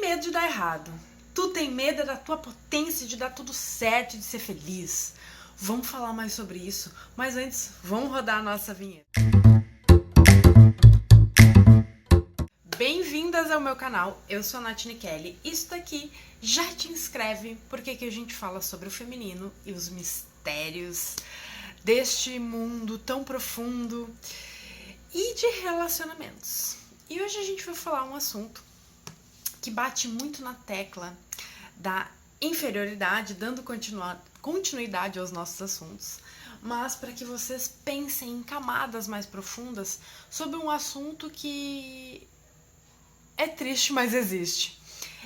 medo de dar errado. Tu tem medo da tua potência de dar tudo certo, de ser feliz. Vamos falar mais sobre isso, mas antes, vamos rodar a nossa vinheta. Bem-vindas ao meu canal, eu sou a Nath Kelly. Isso daqui já te inscreve, porque aqui a gente fala sobre o feminino e os mistérios deste mundo tão profundo e de relacionamentos. E hoje a gente vai falar um assunto que bate muito na tecla da inferioridade, dando continuidade aos nossos assuntos, mas para que vocês pensem em camadas mais profundas sobre um assunto que é triste, mas existe.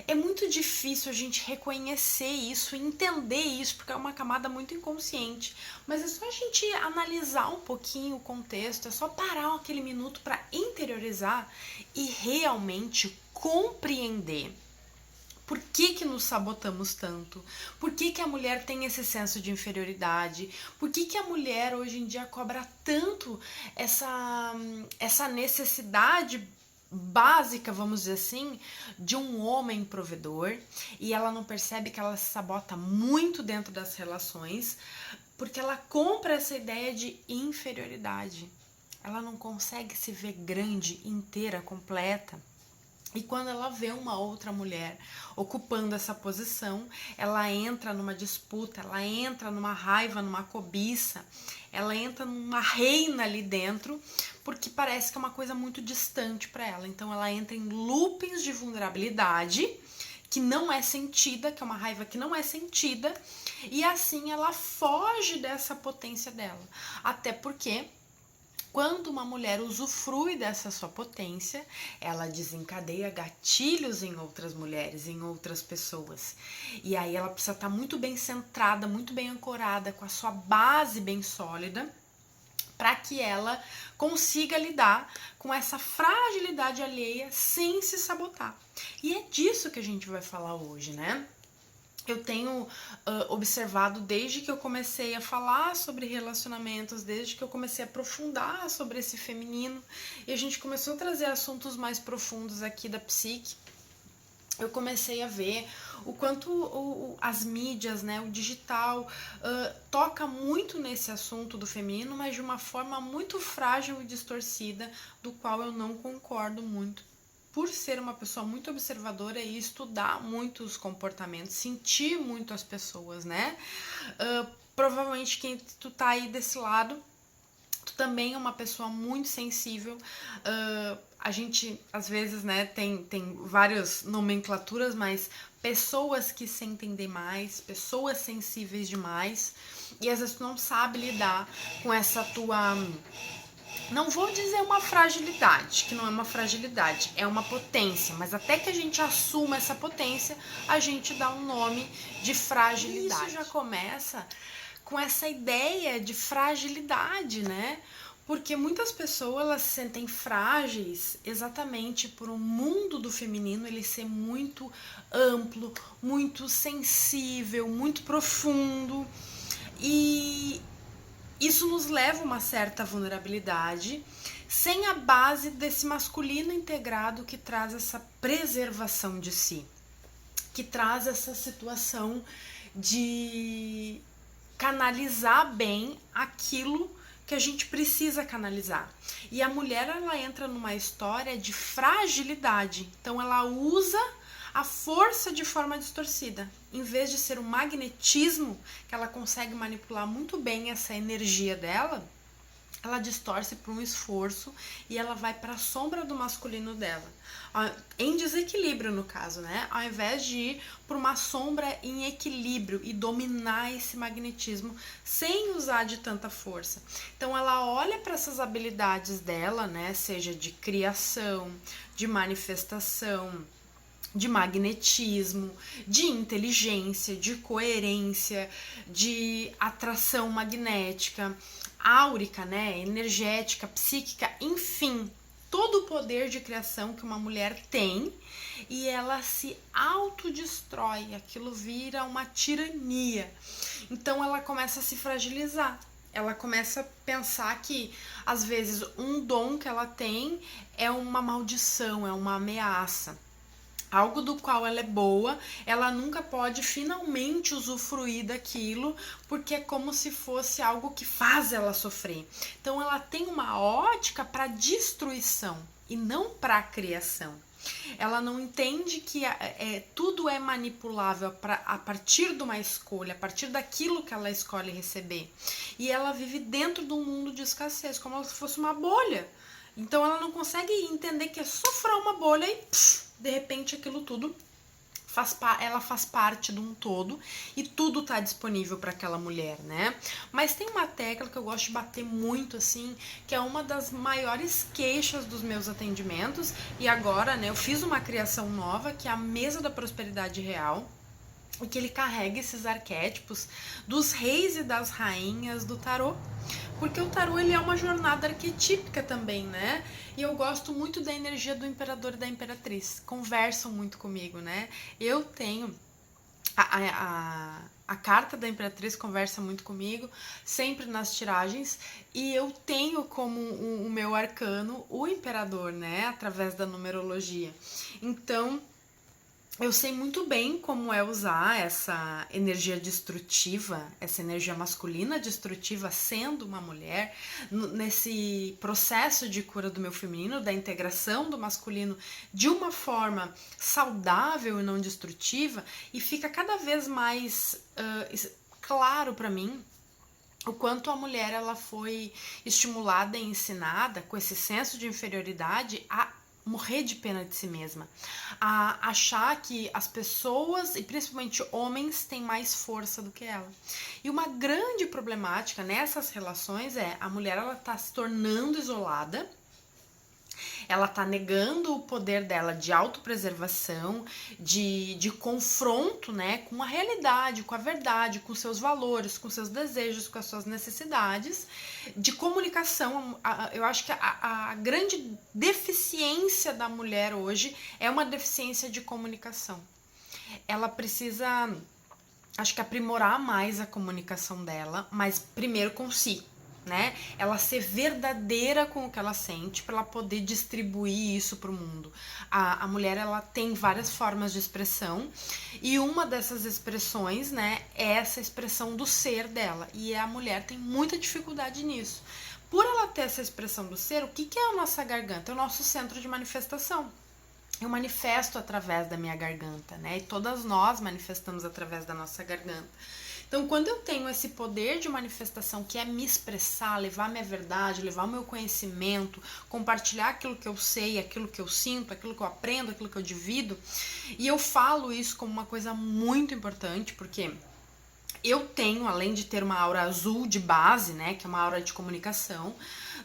É muito difícil a gente reconhecer isso, entender isso, porque é uma camada muito inconsciente. Mas é só a gente analisar um pouquinho o contexto, é só parar aquele minuto para interiorizar e realmente compreender. Por que nos sabotamos tanto? Por que a mulher tem esse senso de inferioridade? Por que a mulher hoje em dia cobra tanto essa necessidade básica, vamos dizer assim, de um homem provedor, e ela não percebe que ela se sabota muito dentro das relações, porque ela compra essa ideia de inferioridade. Ela não consegue se ver grande, inteira, completa. E quando ela vê uma outra mulher ocupando essa posição, ela entra numa disputa, ela entra numa raiva, numa cobiça, ela entra numa reina ali dentro, porque parece que é uma coisa muito distante para ela. Então ela entra em loopings de vulnerabilidade que não é sentida, que é uma raiva que não é sentida, e assim ela foge dessa potência dela. Até porque quando uma mulher usufrui dessa sua potência, ela desencadeia gatilhos em outras mulheres, em outras pessoas. E aí ela precisa estar muito bem centrada, muito bem ancorada, com a sua base bem sólida, para que ela consiga lidar com essa fragilidade alheia sem se sabotar. E é disso que a gente vai falar hoje, né? Eu tenho observado desde que eu comecei a falar sobre relacionamentos, desde que eu comecei a aprofundar sobre esse feminino, e a gente começou a trazer assuntos mais profundos aqui da psique, eu comecei a ver o quanto as mídias, né, o digital, toca muito nesse assunto do feminino, mas de uma forma muito frágil e distorcida, do qual eu não concordo muito. Por ser uma pessoa muito observadora e estudar muito os comportamentos, sentir muito as pessoas, né? Provavelmente quem tu tá aí desse lado, tu também é uma pessoa muito sensível. A gente, às vezes, né, tem várias nomenclaturas, mas pessoas que sentem demais, pessoas sensíveis demais, e às vezes tu não sabe lidar com essa tua... Não vou dizer uma fragilidade, que não é uma fragilidade, é uma potência, mas até que a gente assuma essa potência, a gente dá um nome de fragilidade. Isso já começa com essa ideia de fragilidade, né? Porque muitas pessoas elas se sentem frágeis exatamente por um mundo do feminino ele ser muito amplo, muito sensível, muito profundo, e isso nos leva a uma certa vulnerabilidade, sem a base desse masculino integrado que traz essa preservação de si, que traz essa situação de canalizar bem aquilo que a gente precisa canalizar. E a mulher, ela entra numa história de fragilidade, então ela usa a força de forma distorcida. Em vez de ser um magnetismo, que ela consegue manipular muito bem essa energia dela, ela distorce para um esforço e ela vai para a sombra do masculino dela. Em desequilíbrio, no caso, né? Ao invés de ir para uma sombra em equilíbrio e dominar esse magnetismo sem usar de tanta força. Então ela olha para essas habilidades dela, né? Seja de criação, de manifestação, de magnetismo, de inteligência, de coerência, de atração magnética, áurica, né, energética, psíquica, enfim, todo o poder de criação que uma mulher tem, e ela se autodestrói, aquilo vira uma tirania. Então ela começa a se fragilizar. Ela começa a pensar que, às vezes, um dom que ela tem é uma maldição, é uma ameaça. algo do qual ela é boa, ela nunca pode finalmente usufruir daquilo, porque é como se fosse algo que faz ela sofrer. Então ela tem uma ótica para destruição e não para criação. Ela não entende que tudo é manipulável a partir de uma escolha, a partir daquilo que ela escolhe receber. E ela vive dentro de um mundo de escassez, como se fosse uma bolha. Então ela não consegue entender que é só furar uma bolha e de repente aquilo tudo ela faz parte de um todo e tudo tá disponível para aquela mulher, né? Mas tem uma tecla que eu gosto de bater muito, assim, que é uma das maiores queixas dos meus atendimentos, e agora, né, eu fiz uma criação nova, que é a Mesa da Prosperidade Real, e que ele carrega esses arquétipos dos reis e das rainhas do tarô. Porque o tarô, ele é uma jornada arquetípica também, né? E eu gosto muito da energia do imperador e da imperatriz. Conversam muito comigo, né? Eu tenho a carta da imperatriz conversa muito comigo, sempre nas tiragens, e eu tenho como o meu arcano o imperador, né? Através da numerologia. Então, eu sei muito bem como é usar essa energia destrutiva, essa energia masculina destrutiva, sendo uma mulher, nesse processo de cura do meu feminino, da integração do masculino de uma forma saudável e não destrutiva, e fica cada vez mais claro para mim o quanto a mulher ela foi estimulada e ensinada com esse senso de inferioridade a morrer de pena de si mesma, a achar que as pessoas, e principalmente homens, têm mais força do que ela. E uma grande problemática nessas relações é a mulher ela tá se tornando isolada, ela tá negando o poder dela de autopreservação, de confronto, né, com a realidade, com a verdade, com seus valores, com seus desejos, com as suas necessidades, de comunicação. Eu acho que a grande deficiência da mulher hoje é uma deficiência de comunicação. Ela precisa, acho que, aprimorar mais a comunicação dela, mas primeiro com si, né? Ela ser verdadeira com o que ela sente para ela poder distribuir isso para o mundo. A mulher ela tem várias formas de expressão e uma dessas expressões, né, é essa expressão do ser dela, e a mulher tem muita dificuldade nisso. Por ela ter essa expressão do ser, o que é a nossa garganta? É o nosso centro de manifestação. Eu manifesto através da minha garganta, né? E todas nós manifestamos através da nossa garganta. Então, quando eu tenho esse poder de manifestação, que é me expressar, levar minha verdade, levar o meu conhecimento, compartilhar aquilo que eu sei, aquilo que eu sinto, aquilo que eu aprendo, aquilo que eu divido, e eu falo isso como uma coisa muito importante, porque eu tenho, além de ter uma aura azul de base, né, que é uma aura de comunicação,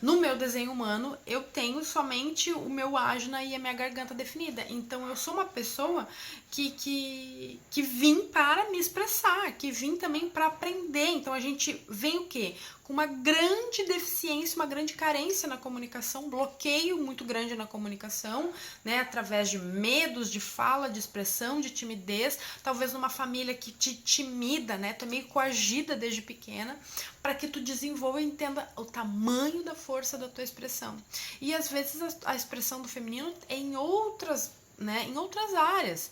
no meu desenho humano eu tenho somente o meu ágina e a minha garganta definida. Então eu sou uma pessoa que vim para me expressar, que vim também para aprender. Então a gente vem o quê? Com uma grande deficiência, uma grande carência na comunicação, bloqueio muito grande na comunicação, né, através de medos, de fala, de expressão, de timidez, talvez numa família que te timida, né, tu é meio coagida desde pequena, para que tu desenvolva e entenda o tamanho da força da tua expressão. E às vezes a expressão do feminino é em outras, né, em outras áreas.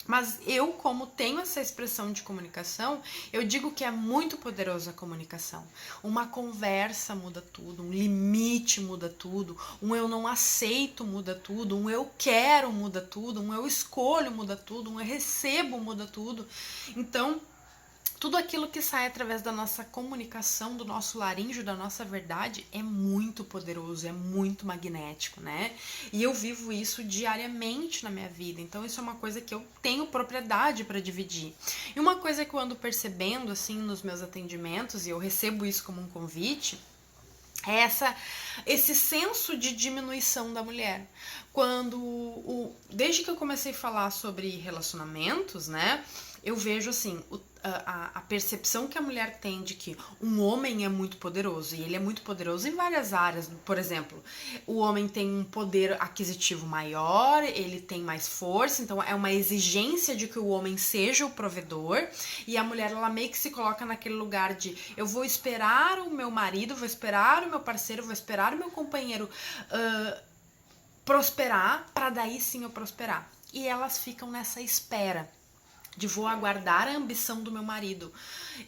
Mas eu, como tenho essa expressão de comunicação, eu digo que é muito poderosa a comunicação. Uma conversa muda tudo, um limite muda tudo, um eu não aceito muda tudo, um eu quero muda tudo, um eu escolho muda tudo, um eu recebo muda tudo. Então, tudo aquilo que sai através da nossa comunicação, do nosso laríngeo, da nossa verdade, é muito poderoso, é muito magnético, né? E eu vivo isso diariamente na minha vida, então isso é uma coisa que eu tenho propriedade para dividir. E uma coisa que eu ando percebendo, assim, nos meus atendimentos, e eu recebo isso como um convite, é esse senso de diminuição da mulher. Desde que eu comecei a falar sobre relacionamentos, né, eu vejo assim, a percepção que a mulher tem de que um homem é muito poderoso, e ele é muito poderoso em várias áreas. Por exemplo, o homem tem um poder aquisitivo maior, ele tem mais força, então é uma exigência de que o homem seja o provedor, e a mulher ela meio que se coloca naquele lugar de eu vou esperar o meu marido, vou esperar o meu parceiro, vou esperar o meu companheiro prosperar, para daí sim eu prosperar. e elas ficam nessa espera de vou aguardar a ambição do meu marido.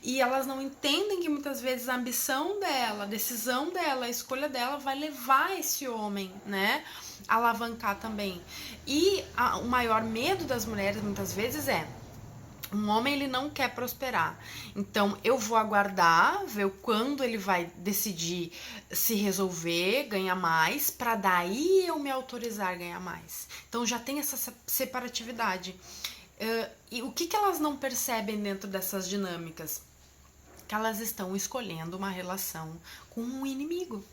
E elas não entendem que muitas vezes a ambição dela, a decisão dela, a escolha dela vai levar esse homem, né, a alavancar também. E o maior medo das mulheres muitas vezes é um homem, ele não quer prosperar. Então, eu vou aguardar, ver quando ele vai decidir se resolver, ganhar mais, para daí eu me autorizar a ganhar mais. Então, já tem essa separatividade. E o que elas não percebem dentro dessas dinâmicas? Que elas estão escolhendo uma relação com um inimigo.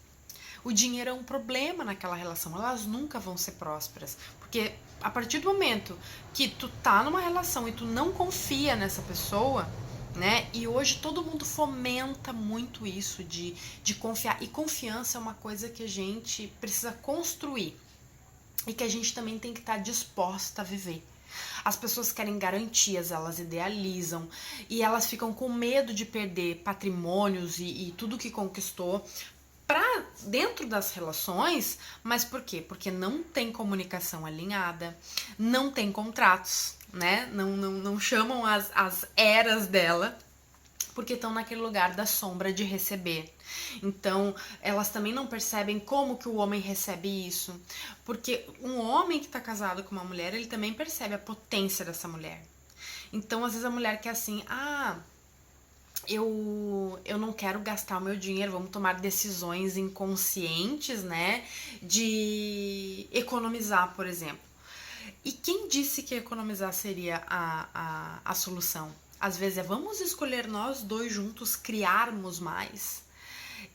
O dinheiro é um problema naquela relação, elas nunca vão ser prósperas, porque a partir do momento que tu tá numa relação e tu não confia nessa pessoa, né, e hoje todo mundo fomenta muito isso de confiar, e confiança é uma coisa que a gente precisa construir, e que a gente também tem que estar disposta a viver. As pessoas querem garantias, elas idealizam e elas ficam com medo de perder patrimônios e tudo que conquistou para dentro das relações. Mas por quê? Porque não tem comunicação alinhada, não tem contratos, né? Não chamam as eras dela, porque estão naquele lugar da sombra de receber. Então, elas também não percebem como que o homem recebe isso. Porque um homem que está casado com uma mulher, ele também percebe a potência dessa mulher. Então, às vezes a mulher quer assim, eu não quero gastar o meu dinheiro, vamos tomar decisões inconscientes, né, de economizar, por exemplo. E quem disse que economizar seria a solução? Às vezes vamos escolher nós dois juntos criarmos mais.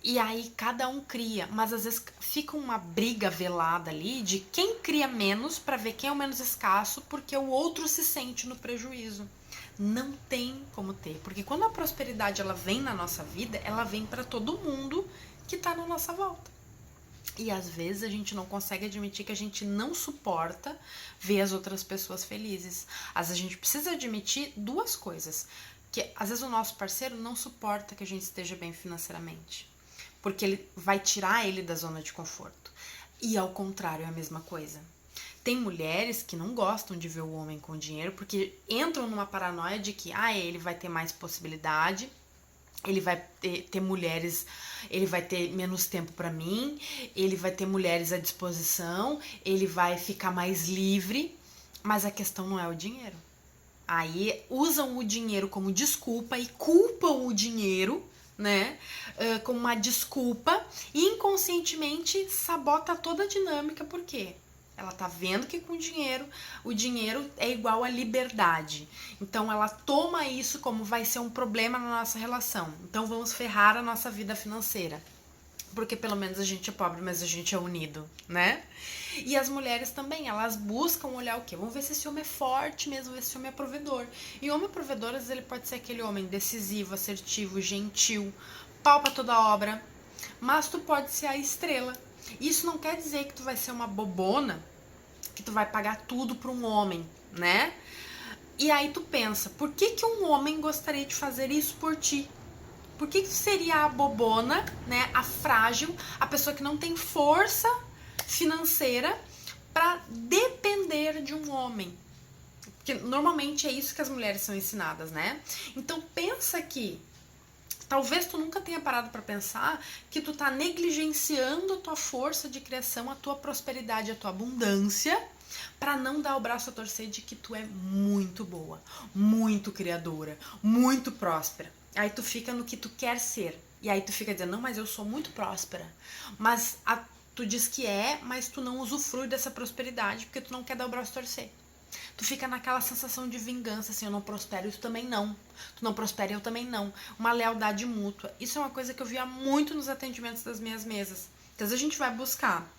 E aí cada um cria, mas às vezes fica uma briga velada ali de quem cria menos para ver quem é o menos escasso, porque o outro se sente no prejuízo. Não tem como ter, porque quando a prosperidade ela vem na nossa vida, ela vem para todo mundo que tá na nossa volta. E às vezes a gente não consegue admitir que a gente não suporta ver as outras pessoas felizes. Às vezes a gente precisa admitir duas coisas. Que às vezes o nosso parceiro não suporta que a gente esteja bem financeiramente, porque ele vai tirar ele da zona de conforto. E ao contrário, é a mesma coisa. Tem mulheres que não gostam de ver o homem com dinheiro porque entram numa paranoia de que ele vai ter mais possibilidade, ele vai ter mulheres, ele vai ter menos tempo para mim, ele vai ter mulheres à disposição, ele vai ficar mais livre, mas a questão não é o dinheiro. Aí usam o dinheiro como desculpa e culpam o dinheiro, né, como uma desculpa, e inconscientemente sabota toda a dinâmica. Por quê? Ela tá vendo que com o dinheiro é igual a liberdade. Então ela toma isso como vai ser um problema na nossa relação. Então vamos ferrar a nossa vida financeira. Porque pelo menos a gente é pobre, mas a gente é unido, né? E as mulheres também, elas buscam olhar o quê? Vamos ver se esse homem é forte mesmo, ver se esse homem é provedor. E homem provedor, às vezes, ele pode ser aquele homem decisivo, assertivo, gentil, pau pra toda obra, mas tu pode ser a estrela. Isso não quer dizer que tu vai ser uma bobona, que tu vai pagar tudo pra um homem, né? E aí tu pensa, por que um homem gostaria de fazer isso por ti? Por que seria a bobona, né, a frágil, a pessoa que não tem força financeira para depender de um homem? Porque normalmente é isso que as mulheres são ensinadas, né? Então pensa que talvez tu nunca tenha parado para pensar que tu tá negligenciando a tua força de criação, a tua prosperidade, a tua abundância, para não dar o braço a torcer de que tu é muito boa, muito criadora, muito próspera. Aí tu fica no que tu quer ser. E aí tu fica dizendo, não, mas eu sou muito próspera. Mas tu diz que mas tu não usufrui dessa prosperidade porque tu não quer dar o braço a torcer. Tu fica naquela sensação de vingança, assim, eu não prospero, isso também não. Tu não prospera, eu também não. Uma lealdade mútua. Isso é uma coisa que eu via muito nos atendimentos das minhas mesas. Então, às vezes a gente vai buscar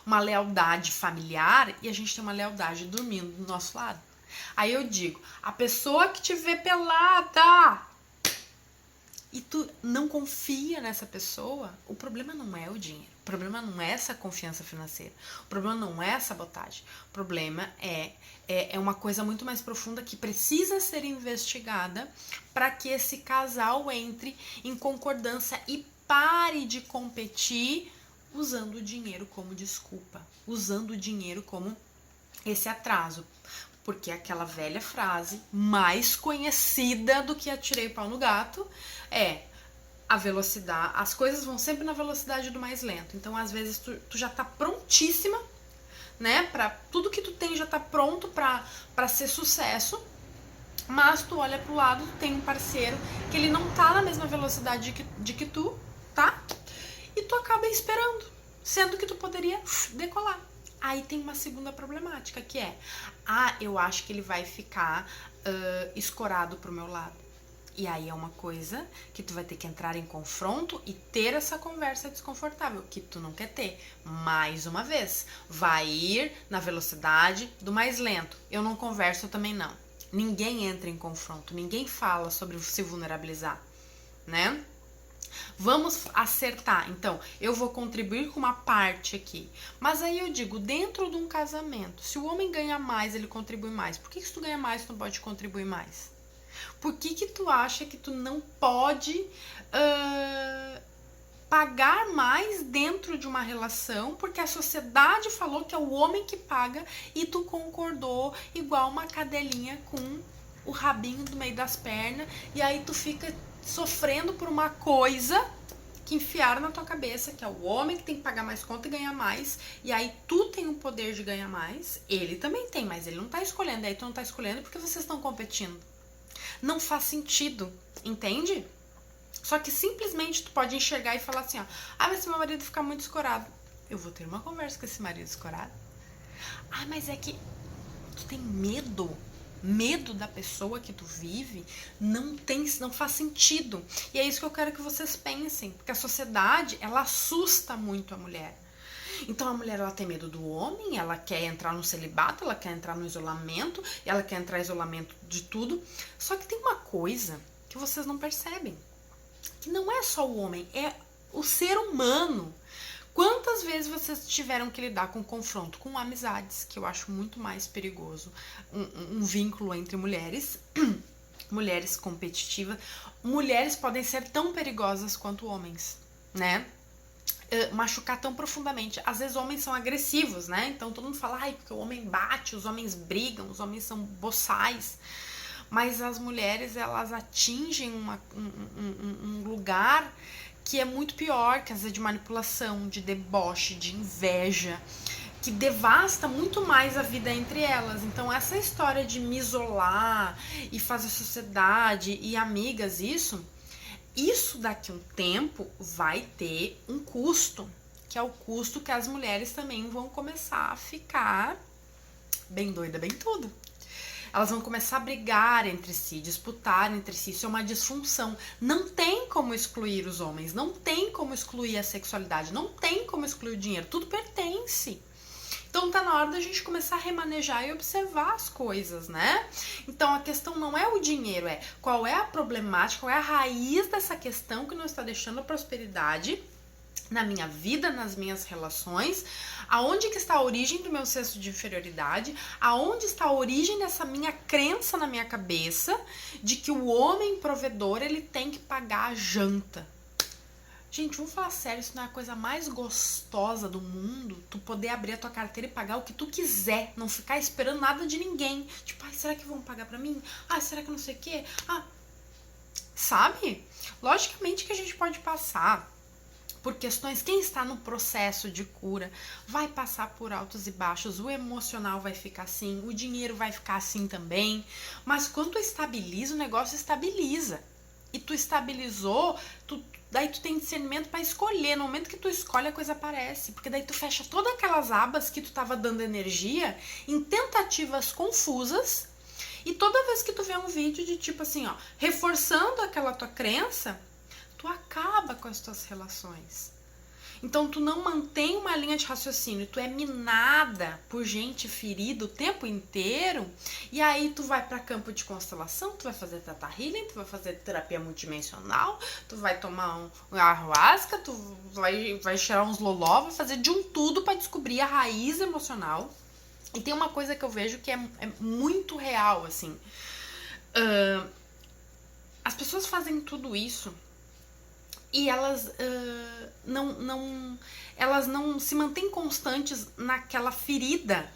uma lealdade familiar e a gente tem uma lealdade dormindo do nosso lado. Aí eu digo, a pessoa que te vê pelada e tu não confia nessa pessoa, o problema não é o dinheiro, o problema não é essa confiança financeira, o problema não é a sabotagem, o problema é uma coisa muito mais profunda que precisa ser investigada para que esse casal entre em concordância e pare de competir usando o dinheiro como desculpa, usando o dinheiro como esse atraso. Porque aquela velha frase, mais conhecida do que atirei o pau no gato, é a velocidade, as coisas vão sempre na velocidade do mais lento. Então, às vezes, tu já tá prontíssima, né? Tudo que tu tem já tá pronto pra ser sucesso, mas tu olha pro lado, tu tem um parceiro que ele não tá na mesma velocidade de que tu, tá? E tu acaba esperando, sendo que tu poderia decolar. Aí tem uma segunda problemática, que é, eu acho que ele vai ficar escorado pro meu lado. E aí é uma coisa que tu vai ter que entrar em confronto e ter essa conversa desconfortável, que tu não quer ter. Mais uma vez, vai ir na velocidade do mais lento. Eu não converso, eu também não. Ninguém entra em confronto, ninguém fala sobre se vulnerabilizar, né? Vamos acertar. Então, eu vou contribuir com uma parte aqui. Mas aí eu digo, dentro de um casamento, se o homem ganha mais, ele contribui mais. Por que se tu ganha mais, tu não pode contribuir mais? Por que tu acha que tu não pode pagar mais dentro de uma relação? Porque a sociedade falou que é o homem que paga e tu concordou igual uma cadelinha com o rabinho do meio das pernas. E aí tu fica sofrendo por uma coisa que enfiaram na tua cabeça, que é o homem que tem que pagar mais conta e ganhar mais, e aí tu tem o poder de ganhar mais, ele também tem, mas ele não tá escolhendo, aí tu não tá escolhendo porque vocês estão competindo. Não faz sentido, entende? Só que simplesmente tu pode enxergar e falar assim, ó, mas se meu marido ficar muito escorado, eu vou ter uma conversa com esse marido escorado. Mas é que tu tem medo da pessoa que tu vive, não faz sentido. E é isso que eu quero que vocês pensem, porque a sociedade, ela assusta muito a mulher. Então a mulher, ela tem medo do homem, ela quer entrar no celibato, ela quer entrar no isolamento, ela quer entrar no isolamento de tudo. Só que tem uma coisa que vocês não percebem, que não é só o homem, é o ser humano. Quantas vezes vocês tiveram que lidar com confronto com amizades, que eu acho muito mais perigoso, um vínculo entre mulheres, mulheres competitivas. Mulheres podem ser tão perigosas quanto homens, né? Machucar tão profundamente. Às vezes homens são agressivos, né? Então todo mundo fala, porque o homem bate, os homens brigam, os homens são boçais. Mas as mulheres, elas atingem um lugar que é muito pior, que às vezes de manipulação, de deboche, de inveja, que devasta muito mais a vida entre elas. Então essa história de me isolar e fazer sociedade e amigas, isso daqui a um tempo vai ter um custo, que é o custo que as mulheres também vão começar a ficar bem doida, bem tudo. Elas vão começar a brigar entre si, disputar entre si. Isso é uma disfunção. Não tem como excluir os homens, não tem como excluir a sexualidade, não tem como excluir o dinheiro. Tudo pertence. Então tá na hora da gente começar a remanejar e observar as coisas, né? Então a questão não é o dinheiro, é qual é a problemática, qual é a raiz dessa questão que não está deixando a prosperidade na minha vida, nas minhas relações, aonde que está a origem do meu senso de inferioridade, aonde está a origem dessa minha crença na minha cabeça de que o homem provedor, ele tem que pagar a janta. Gente, vamos falar sério, isso não é a coisa mais gostosa do mundo, tu poder abrir a tua carteira e pagar o que tu quiser, não ficar esperando nada de ninguém. Tipo, será que vão pagar pra mim? Será que não sei o quê? Sabe? Logicamente que a gente pode passar por questões, quem está no processo de cura vai passar por altos e baixos, o emocional vai ficar assim, o dinheiro vai ficar assim também, mas quando tu estabiliza, o negócio estabiliza. E tu estabilizou, daí tu tem discernimento para escolher. No momento que tu escolhe, a coisa aparece. Porque daí tu fecha todas aquelas abas que tu tava dando energia em tentativas confusas. E toda vez que tu vê um vídeo de tipo assim, reforçando aquela tua crença, tu acaba com as tuas relações. Então tu não mantém uma linha de raciocínio, tu é minada por gente ferida o tempo inteiro, e aí tu vai para campo de constelação, tu vai fazer Theta Healing, tu vai fazer terapia multidimensional, tu vai tomar um ayahuasca, tu vai cheirar uns loló, vai fazer de um tudo para descobrir a raiz emocional. E tem uma coisa que eu vejo que é muito real, assim. As pessoas fazem tudo isso e elas elas não se mantêm constantes naquela ferida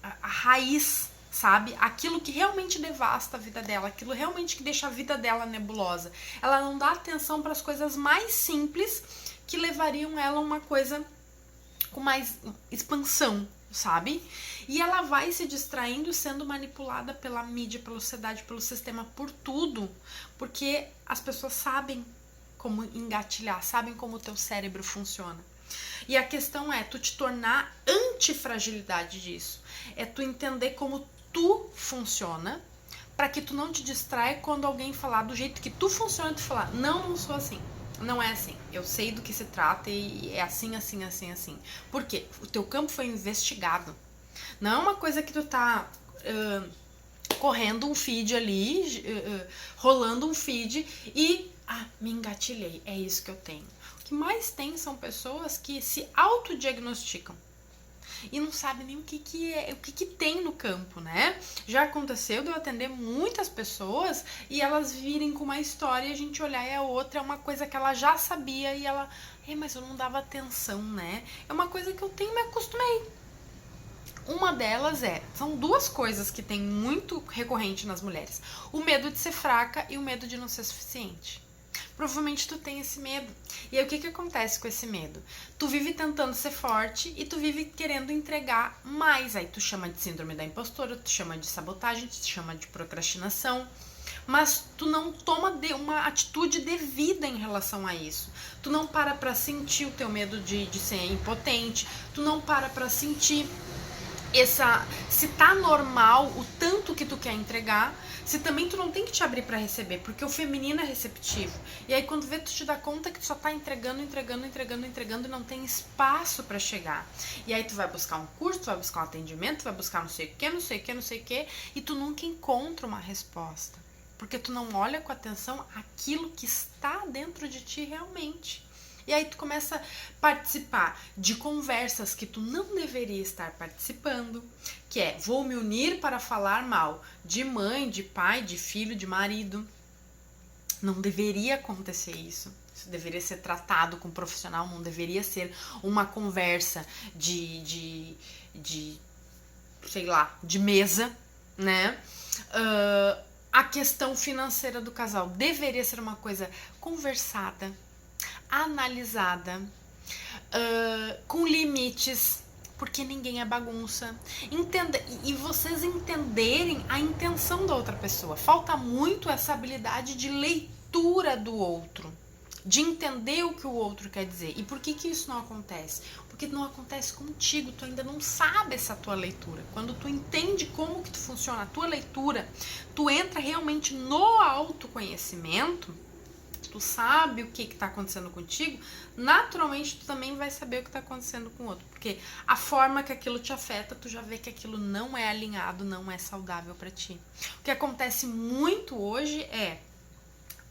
a raiz, sabe? Aquilo que realmente devasta a vida dela, aquilo realmente que deixa a vida dela nebulosa. Ela não dá atenção para as coisas mais simples que levariam ela a uma coisa com mais expansão, sabe? E ela vai se distraindo, sendo manipulada pela mídia, pela sociedade, pelo sistema, por tudo, porque as pessoas sabem como engatilhar, sabem como o teu cérebro funciona. E a questão é tu te tornar antifragilidade disso. É tu entender como tu funciona, para que tu não te distraia quando alguém falar do jeito que tu funciona, tu falar, não sou assim. Não é assim. Eu sei do que se trata e é assim, assim, assim, assim. Por quê? O teu campo foi investigado. Não é uma coisa que tu tá correndo um feed ali, rolando um feed e me engatilhei. É isso que eu tenho. O que mais tem são pessoas que se autodiagnosticam e não sabem nem o que tem no campo, né? Já aconteceu de eu atender muitas pessoas e elas virem com uma história e a gente olhar e a outra é uma coisa que ela já sabia e ela, mas eu não dava atenção, né? É uma coisa que eu tenho, me acostumei. Uma delas são duas coisas que tem muito recorrente nas mulheres: o medo de ser fraca e o medo de não ser suficiente. Provavelmente tu tem esse medo. E aí o que acontece com esse medo? Tu vive tentando ser forte e tu vive querendo entregar mais. Aí tu chama de síndrome da impostora, tu chama de sabotagem, tu chama de procrastinação. Mas tu não toma uma atitude devida em relação a isso. Tu não para pra sentir o teu medo de ser impotente. Tu não para pra sentir se tá normal o tanto que tu quer entregar, se também tu não tem que te abrir pra receber, porque o feminino é receptivo. E aí quando vê, tu te dá conta que tu só tá entregando e não tem espaço pra chegar. E aí tu vai buscar um curso, tu vai buscar um atendimento, tu vai buscar não sei o que, e tu nunca encontra uma resposta. Porque tu não olha com atenção aquilo que está dentro de ti realmente. E aí tu começa a participar de conversas que tu não deveria estar participando, que é, vou me unir para falar mal de mãe, de pai, de filho, de marido. Não deveria acontecer isso. Isso deveria ser tratado com um profissional, não deveria ser uma conversa de sei lá, de mesa, né? A questão financeira do casal deveria ser uma coisa conversada, analisada, com limites, porque ninguém é bagunça. E vocês entenderem a intenção da outra pessoa. Falta muito essa habilidade de leitura do outro, de entender o que o outro quer dizer. E por que isso não acontece? Porque não acontece contigo, tu ainda não sabe essa tua leitura. Quando tu entende como que tu funciona a tua leitura, tu entra realmente no autoconhecimento, tu sabe o que está acontecendo contigo, naturalmente tu também vai saber o que está acontecendo com o outro, porque a forma que aquilo te afeta, tu já vê que aquilo não é alinhado, não é saudável para ti. O que acontece muito hoje é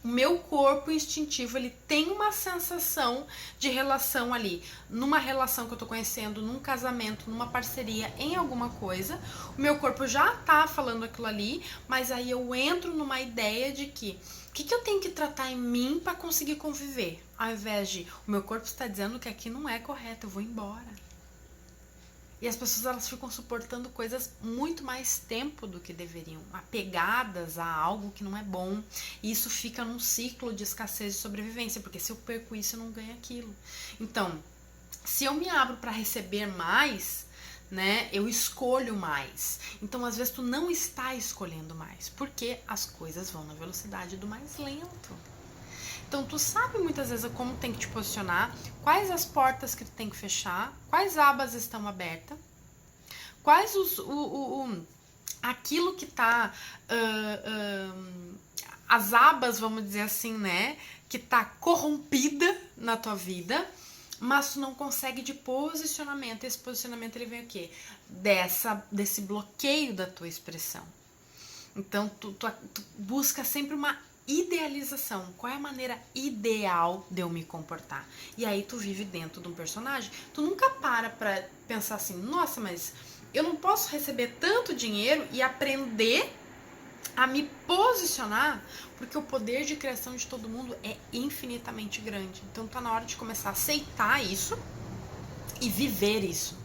o meu corpo instintivo, ele tem uma sensação de relação ali, numa relação que eu tô conhecendo, num casamento, numa parceria, em alguma coisa, o meu corpo já tá falando aquilo ali, mas aí eu entro numa ideia de que o que eu tenho que tratar em mim para conseguir conviver, ao invés de o meu corpo está dizendo que aqui não é correto, eu vou embora. E as pessoas, elas ficam suportando coisas muito mais tempo do que deveriam, apegadas a algo que não é bom. E isso fica num ciclo de escassez e sobrevivência, porque se eu perco isso, eu não ganho aquilo. Então, se eu me abro para receber mais, né, eu escolho mais. Então, às vezes, tu não está escolhendo mais, porque as coisas vão na velocidade do mais lento. Então, tu sabe muitas vezes como tem que te posicionar, quais as portas que tu tem que fechar, quais abas estão abertas, quais aquilo que tá, as abas, vamos dizer assim, né, que tá corrompida na tua vida, mas tu não consegue de posicionamento. Esse posicionamento, ele vem o quê? Desse bloqueio da tua expressão. Então, tu busca sempre uma idealização. Qual é a maneira ideal de eu me comportar? E aí tu vive dentro de um personagem. Tu nunca para pra pensar assim, nossa, mas eu não posso receber tanto dinheiro e aprender a me posicionar, porque o poder de criação de todo mundo é infinitamente grande. Então tá na hora de começar a aceitar isso e viver isso.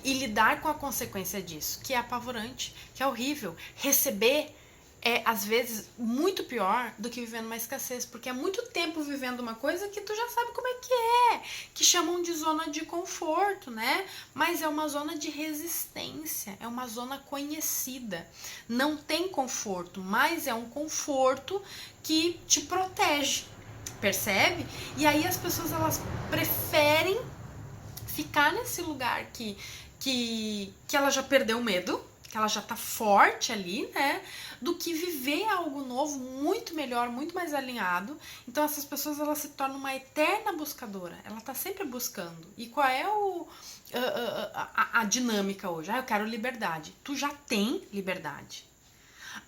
e lidar com a consequência disso, que é apavorante, que é horrível. Receber é, às vezes, muito pior do que vivendo uma escassez, porque é muito tempo vivendo uma coisa que tu já sabe como é, que chamam de zona de conforto, né? Mas é uma zona de resistência, é uma zona conhecida. Não tem conforto, mas é um conforto que te protege, percebe? E aí as pessoas, elas preferem ficar nesse lugar que ela já perdeu o medo, que ela já tá forte ali, né? Do que viver algo novo, muito melhor, muito mais alinhado. Então essas pessoas, elas se tornam uma eterna buscadora. Ela tá sempre buscando. E qual é a dinâmica hoje? Ah, eu quero liberdade. Tu já tem liberdade.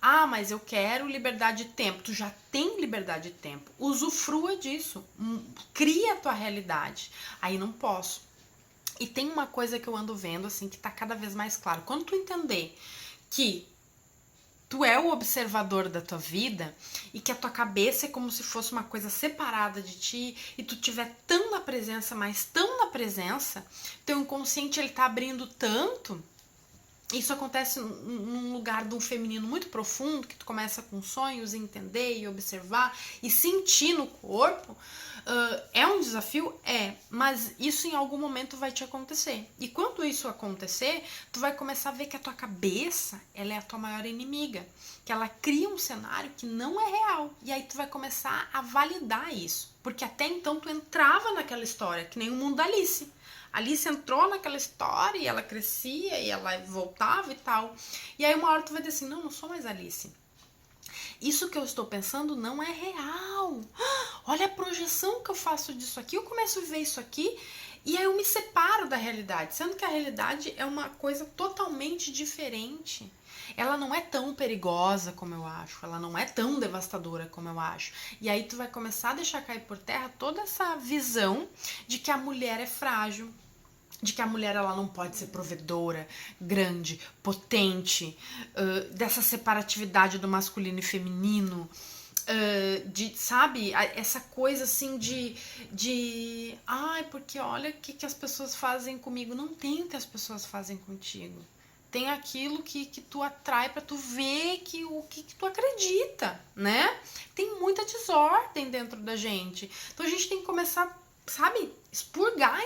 Ah, mas eu quero liberdade de tempo. Tu já tem liberdade de tempo. Usufrua disso. Cria a tua realidade. Aí não posso. E tem uma coisa que eu ando vendo, assim, que tá cada vez mais claro. Quando tu entender que tu é o observador da tua vida e que a tua cabeça é como se fosse uma coisa separada de ti e tu tiver tão na presença, mas tão na presença, teu inconsciente, ele tá abrindo tanto. Isso acontece num lugar de um feminino muito profundo, que tu começa com sonhos, entender e observar e sentir no corpo. É um desafio? É, mas isso em algum momento vai te acontecer. E quando isso acontecer, tu vai começar a ver que a tua cabeça, ela é a tua maior inimiga, que ela cria um cenário que não é real. E aí tu vai começar a validar isso, porque até então tu entrava naquela história, que nem o mundo da Alice. Alice entrou naquela história e ela crescia e ela voltava e tal. E aí uma hora tu vai dizer assim, não sou mais Alice. Isso que eu estou pensando não é real. Olha a projeção que eu faço disso aqui. Eu começo a ver isso aqui e aí eu me separo da realidade. Sendo que a realidade é uma coisa totalmente diferente. Ela não é tão perigosa como eu acho. Ela não é tão devastadora como eu acho. E aí tu vai começar a deixar cair por terra toda essa visão de que a mulher é frágil, de que a mulher, ela não pode ser provedora, grande, potente, dessa separatividade do masculino e feminino, sabe, essa coisa assim de ai, porque olha o que as pessoas fazem comigo. Não tem o que as pessoas fazem contigo. Tem aquilo que tu atrai pra tu ver o que tu acredita, né? Tem muita desordem dentro da gente. Então a gente tem que começar, sabe, expurgar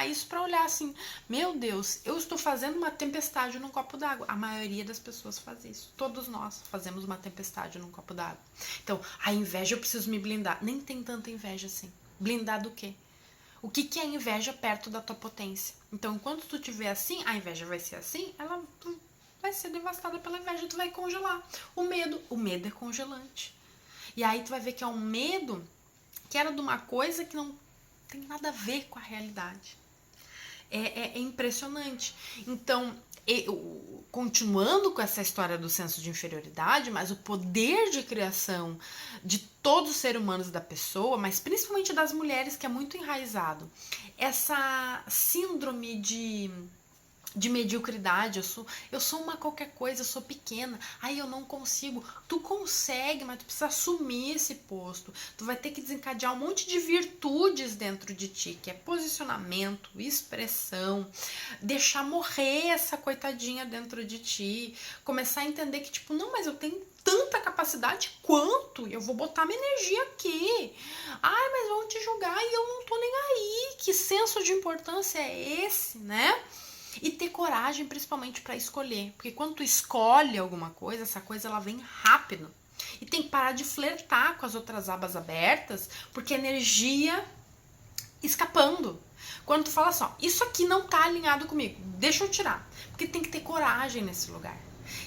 isso pra olhar assim, meu Deus, eu estou fazendo uma tempestade num copo d'água. A maioria das pessoas faz isso. Todos nós fazemos uma tempestade num copo d'água. Então, a inveja, eu preciso me blindar. Nem tem tanta inveja assim. Blindar do quê? O que é inveja perto da tua potência? Então, enquanto tu tiver assim, a inveja vai ser assim, tu vai ser devastada pela inveja, tu vai congelar. O medo é congelante. E aí tu vai ver que é um medo que era de uma coisa que não tem nada a ver com a realidade. É impressionante. Então, continuando com essa história do senso de inferioridade, mas o poder de criação de todos os seres humanos da pessoa, mas principalmente das mulheres, que é muito enraizado. Essa síndrome de mediocridade, eu sou uma qualquer coisa, eu sou pequena, aí eu não consigo. Tu consegue, mas tu precisa assumir esse posto. Tu vai ter que desencadear um monte de virtudes dentro de ti, que é posicionamento, expressão, deixar morrer essa coitadinha dentro de ti, começar a entender que tipo, não, mas eu tenho tanta capacidade quanto, eu vou botar minha energia aqui. Ai, mas vão te julgar e eu não tô nem aí. Que senso de importância é esse, né? E ter coragem, principalmente, para escolher. Porque quando tu escolhe alguma coisa, essa coisa ela vem rápido. E tem que parar de flertar com as outras abas abertas, porque a energia escapando. Quando tu fala assim, ó, isso aqui não tá alinhado comigo, deixa eu tirar. Porque tem que ter coragem nesse lugar.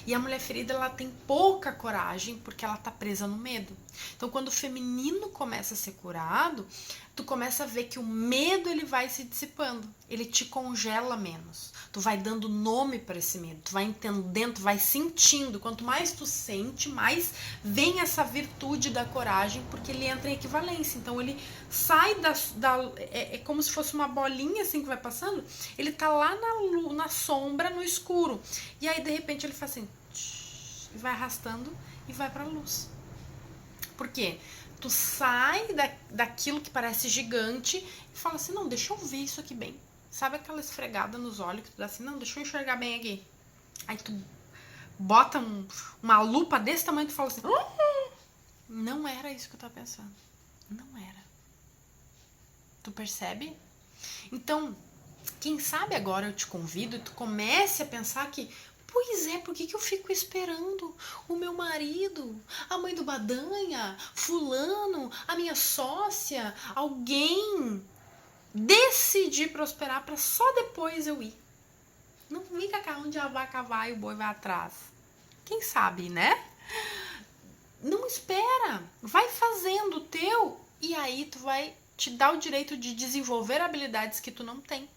E a mulher ferida, ela tem pouca coragem porque ela tá presa no medo. Então, quando o feminino começa a ser curado, tu começa a ver que o medo, ele vai se dissipando. Ele te congela menos. Tu vai dando nome para esse medo. Tu vai entendendo, tu vai sentindo. Quanto mais tu sente, mais vem essa virtude da coragem, porque ele entra em equivalência. Então, ele sai é como se fosse uma bolinha assim que vai passando. Ele tá lá na sombra, no escuro. E aí, de repente, ele faz assim, e vai arrastando e vai pra luz. Por quê? Tu sai daquilo que parece gigante e fala assim, não, deixa eu ver isso aqui bem. Sabe aquela esfregada nos olhos que tu dá assim, não, deixa eu enxergar bem aqui. Aí tu bota uma lupa desse tamanho e tu fala assim, não era isso que eu tava pensando. Não era. Tu percebe? Então, quem sabe agora eu te convido e tu comece a pensar que, pois é, por que eu fico esperando o meu marido, a mãe do Badanha, fulano, a minha sócia, alguém decidir prosperar para só depois eu ir? Não fica cá onde a vaca vai e o boi vai atrás. Quem sabe, né? Não espera, vai fazendo o teu e aí tu vai te dar o direito de desenvolver habilidades que tu não tem.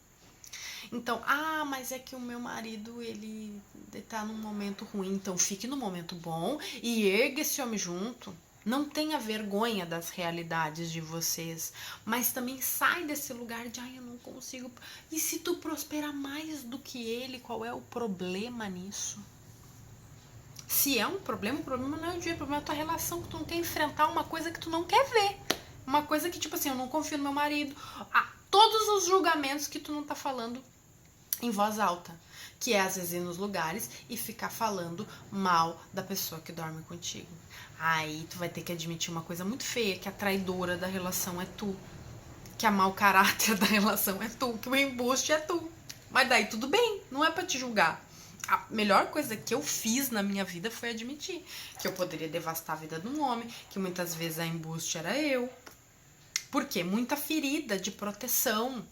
Então, mas é que o meu marido, ele tá num momento ruim, então fique no momento bom e ergue esse homem junto. Não tenha vergonha das realidades de vocês, mas também sai desse lugar de, eu não consigo. E se tu prosperar mais do que ele, qual é o problema nisso? Se é um problema, o problema não é o dinheiro, o problema é a tua relação, que tu não quer enfrentar uma coisa que tu não quer ver. Uma coisa que, tipo assim, eu não confio no meu marido. Todos os julgamentos que tu não tá falando em voz alta, que é às vezes ir nos lugares e ficar falando mal da pessoa que dorme contigo. Aí tu vai ter que admitir uma coisa muito feia, que a traidora da relação é tu, que a mau caráter da relação é tu, que o embuste é tu. Mas daí tudo bem, não é pra te julgar. A melhor coisa que eu fiz na minha vida foi admitir que eu poderia devastar a vida de um homem, que muitas vezes a embuste era eu. Por quê? Muita ferida de proteção.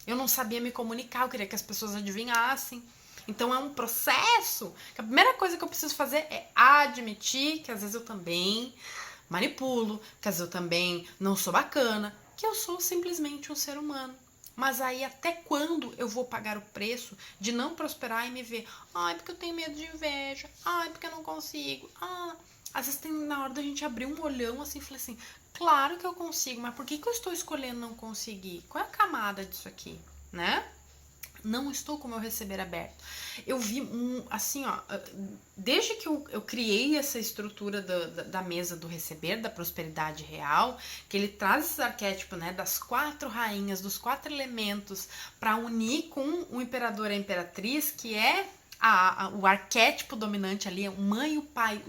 Eu não sabia me comunicar, eu queria que as pessoas adivinhassem. Então é um processo. A primeira coisa que eu preciso fazer é admitir que às vezes eu também manipulo, que às vezes eu também não sou bacana, que eu sou simplesmente um ser humano. Mas aí até quando eu vou pagar o preço de não prosperar e me ver, porque eu tenho medo de inveja, porque eu não consigo, Às vezes tem na hora da gente abrir um olhão assim e falar assim, claro que eu consigo, mas por que eu estou escolhendo não conseguir? Qual é a camada disso aqui, né? Não estou com o meu receber aberto. Eu vi, assim, desde que eu criei essa estrutura da mesa do receber, da prosperidade real, que ele traz esse arquétipo, né, das 4 rainhas, dos 4 elementos, para unir com o imperador e a imperatriz, que é o arquétipo dominante ali, a mãe e o pai,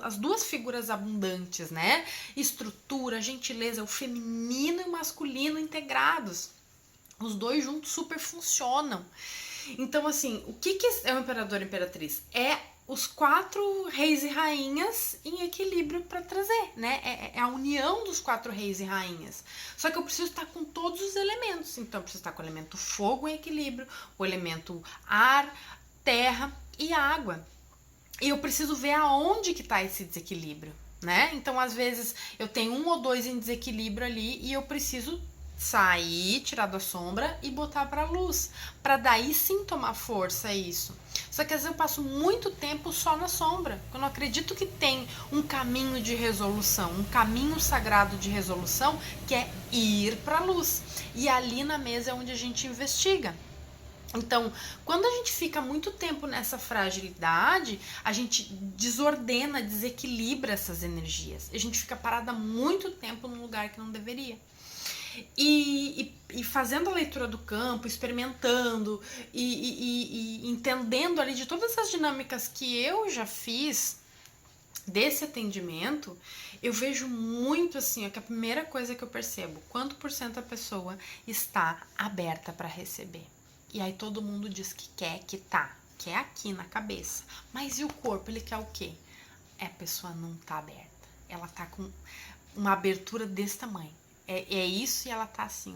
as duas figuras abundantes, né? Estrutura, gentileza, o feminino e o masculino integrados. Os dois juntos super funcionam. Então, assim, o que é o imperador e imperatriz? É os 4 reis e rainhas em equilíbrio para trazer, né? É a união dos 4 reis e rainhas. Só que eu preciso estar com todos os elementos. Então, eu preciso estar com o elemento fogo em equilíbrio, o elemento ar, terra e água. E eu preciso ver aonde que está esse desequilíbrio, né? Então, às vezes, eu tenho 1 ou 2 em desequilíbrio ali e eu preciso sair, tirar da sombra e botar pra luz, pra daí sim tomar força isso. Só que às vezes eu passo muito tempo só na sombra. Eu não acredito que tem um caminho de resolução, um caminho sagrado de resolução, que é ir pra luz. E ali na mesa é onde a gente investiga. Então, quando a gente fica muito tempo nessa fragilidade, a gente desordena, desequilibra essas energias. A gente fica parada muito tempo num lugar que não deveria. E fazendo a leitura do campo, experimentando e entendendo ali de todas as dinâmicas que eu já fiz desse atendimento, eu vejo muito assim, que a primeira coisa que eu percebo, quanto por cento a pessoa está aberta para receber. E aí todo mundo diz que quer aqui na cabeça. Mas e o corpo, ele quer o quê? A pessoa não tá aberta. Ela tá com uma abertura desse tamanho. É isso e ela tá assim,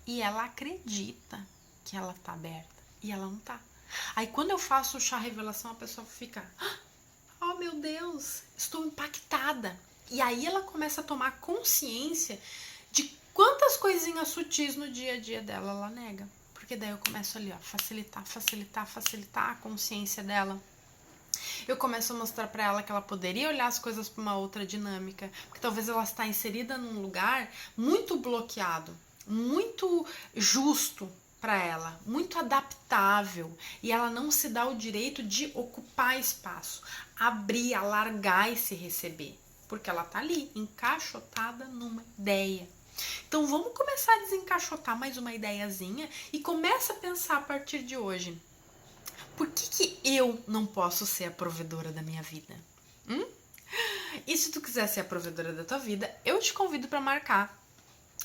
E ela acredita que ela tá aberta. E ela não tá. Aí quando eu faço o chá revelação, a pessoa fica, oh meu Deus, estou impactada. E aí ela começa a tomar consciência de quantas coisinhas sutis no dia a dia dela ela nega. Porque daí eu começo ali, facilitar a consciência dela. Eu começo a mostrar para ela que ela poderia olhar as coisas para uma outra dinâmica, porque talvez ela está inserida num lugar muito bloqueado, muito justo para ela, muito adaptável, e ela não se dá o direito de ocupar espaço, abrir, alargar e se receber, porque ela tá ali encaixotada numa ideia. Então vamos começar a desencaixotar mais uma ideiazinha e começa a pensar a partir de hoje. Por que eu não posso ser a provedora da minha vida? E se tu quiser ser a provedora da tua vida, eu te convido para marcar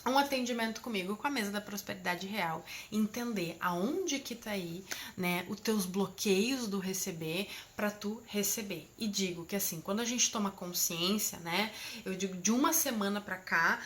um atendimento comigo com a mesa da prosperidade real, entender aonde que tá aí, né, os teus bloqueios do receber para tu receber. E digo que assim, quando a gente toma consciência, né, eu digo de uma semana para cá,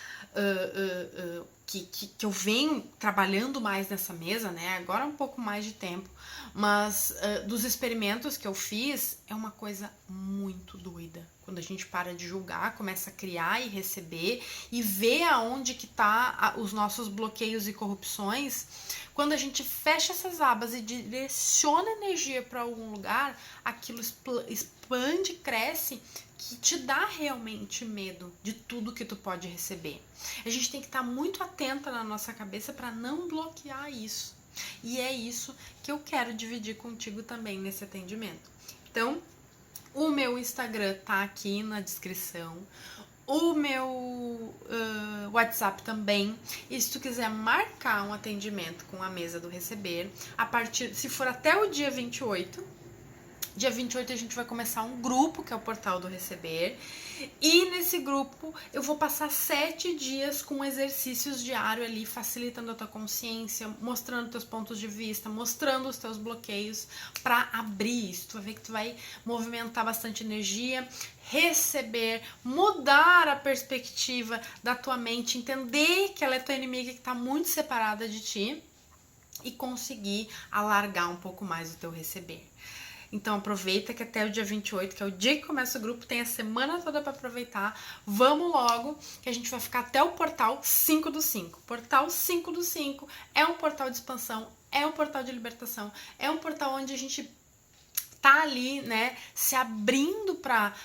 que eu venho trabalhando mais nessa mesa, né, agora um pouco mais de tempo, mas dos experimentos que eu fiz, é uma coisa muito doida. Quando a gente para de julgar, começa a criar e receber e ver aonde que tá os nossos bloqueios e corrupções, quando a gente fecha essas abas e direciona energia para algum lugar, aquilo expande, cresce, que te dá realmente medo de tudo que tu pode receber. A gente tem que estar muito atenta na nossa cabeça para não bloquear isso. E é isso que eu quero dividir contigo também nesse atendimento. Então, o meu Instagram tá aqui na descrição, o meu WhatsApp também. E se tu quiser marcar um atendimento com a mesa do receber, se for até o dia 28, dia 28 a gente vai começar um grupo, que é o Portal do Receber. E nesse grupo eu vou passar 7 dias com exercícios diários ali, facilitando a tua consciência, mostrando teus pontos de vista, mostrando os teus bloqueios para abrir isso. Tu vai ver que tu vai movimentar bastante energia, receber, mudar a perspectiva da tua mente, entender que ela é tua inimiga, que tá muito separada de ti, e conseguir alargar um pouco mais o teu receber. Então aproveita que até o dia 28, que é o dia que começa o grupo, tem a semana toda para aproveitar. Vamos logo, que a gente vai ficar até o portal 5/5. Portal 5/5 é um portal de expansão, é um portal de libertação, é um portal onde a gente tá ali, né, se abrindo para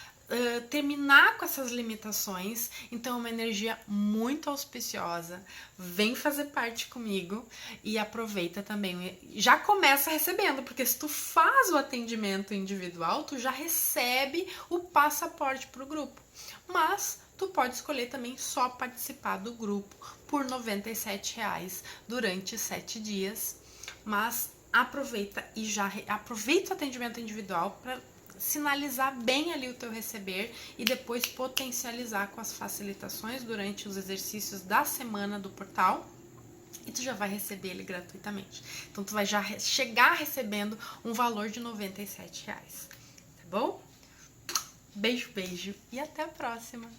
terminar com essas limitações. Então é uma energia muito auspiciosa. Vem fazer parte comigo e aproveita também. Já começa recebendo, porque se tu faz o atendimento individual, tu já recebe o passaporte pro grupo. Mas tu pode escolher também só participar do grupo por R$ 97 durante 7 dias. Mas aproveita e já aproveita o atendimento individual para sinalizar bem ali o teu receber e depois potencializar com as facilitações durante os exercícios da semana do portal, e tu já vai receber ele gratuitamente. Então tu vai já chegar recebendo um valor de R$ 97, tá bom? Beijo, beijo e até a próxima!